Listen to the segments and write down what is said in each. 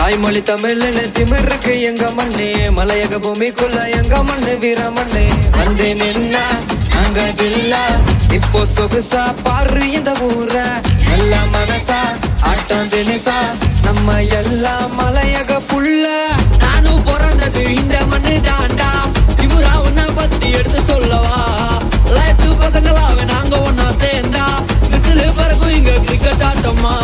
தாய்மொழி தமிழ்னு திமிருக்கு எங்க மண்ணு, மலையக பூமிக்குள்ள எங்க மண்ணு வீர மண்ணு. வந்து நின்னா அங்க ஜில்லா, இப்போ சொகுசா பாரு இந்த ஊர. நல்ல மனசா ஆட்டம் தினசா நம்ம எல்லாம் மலையக புள்ள. நானும் பிறந்தது இந்த மண்ணு தாண்டா, இவரா உன்ன பத்தி எடுத்து சொல்லவா. லயத்து பசங்களாவே நாங்க ஒன்னா சேர்ந்தா, விசிலு பறக்கும் இங்க கிரிக்கெட் ஆட்டமா.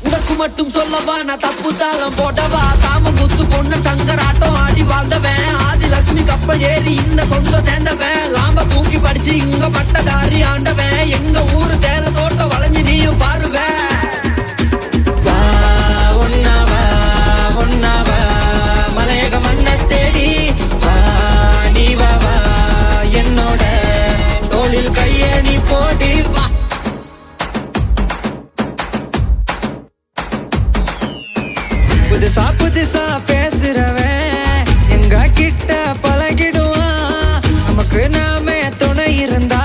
உனக்கு மட்டும் சொல்லவா நான் தப்பு தாளம் போட்டவா. காம குத்து பொண்ணு சங்கராட்டம் ஆடி வாழ்ந்தவன், ஆதி லட்சுமி கப்பல் ஏறி இந்த சொந்த சேர்ந்தவன். லாம்ப தூக்கி படிச்சு இங்க பட்டதாரி ஆண்டவன். எங்க ஊரு தேல தோட்டம் வளைஞ்சு நீயும் பாருவேன். மலையக மண்ணை தேடி நீ வா, என்னோட தோளில் கையணி போடி வா. புதுசா புதுசா பேசுறவன் எங்க கிட்ட பழகிடுவான். நமக்கு நாமே துணை இருந்தா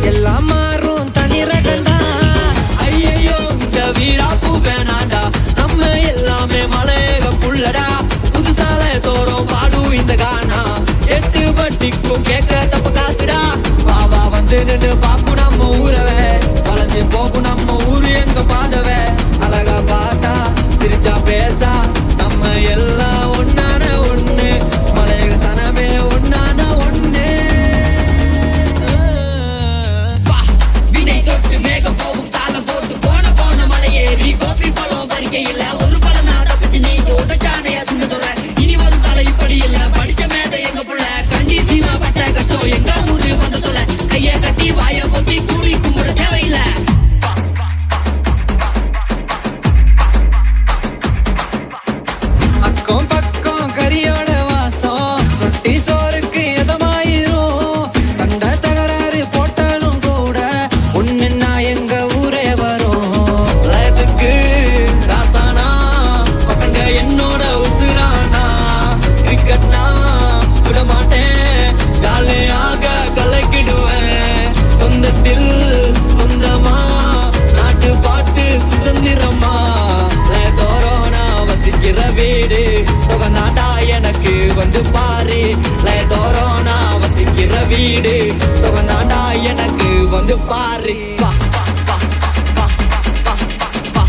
எல்லாம் மாறும் தனி ரகந்தான். ஐயோ இந்த வீராப்பு வேணாண்டா, நம்ம எல்லாமே மலையக புள்ளடா. புதுசால தோறும் பாடும் இந்த கானா, எட்டு பட்டிக்கும் கேட்க தப்ப காசுடா. வாவா வந்து நின்று பாக்கும் நம்ம ஊரவே, வளைஞ்சு போகும் நம்ம ஊரு எங்க பாதவே. அழகா பார்த்தா சிரிச்சா பேசா நம்ம எல்லாம் ஒன்னான ஒண்ணு, மலையக சனமே ஒன்னான ஒண்ணு. வினை தொட்டு மேகம் போகும் தாளம் போட்டு போன போன மலையேறி கோப்பி பழம் வருகையில் ஒரு பழனா தப்பிச்சு நீ உதச்சானையா சின்னதுற. இனி வரும் தலை இப்படி இல்ல, படிச்ச மேதை எங்க புள்ள. கண்டி சீமா பட்ட கஷ்டம் எங்க ஊரு வந்த தொலை. கைய கட்டி வாய பொத்தி கூடி கும்பிட தேவையில்லை. அக்கம் பக்கம் கரியோட வாசம், ரொட்டி சோறுக்கு எதமாயிரும். சண்டை தகராறு போட்டாலும் கூட ஒண்ணுன்னா எங்க ஊரே வரும். லயத்துக்கு ராசானா பசங்க என்னோட உசுரானா. கிரிக்கெட்னா விட மாட்டேன், ஜாலியாக கலக்கிடுவேன். சொந்தத்தில் சொந்தமா நாட்டு பாட்டு சுதந்திரமா. லயத்தோரோனா வசிக்கிற வீடு சுகந்தாண்டா எனக்கு வந்து பாரு. லயத்தோரோனா வசிக்கிற வீடு சுகந்தாண்டா எனக்கு வந்து பாரு. வா வா வா வா வா வா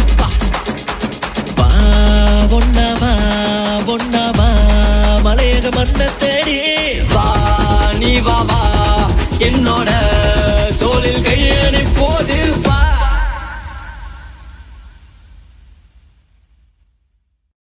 வா வா ஒன்னவா மலையக மண்ணை தேடி வா. நீ வா வா என்னோட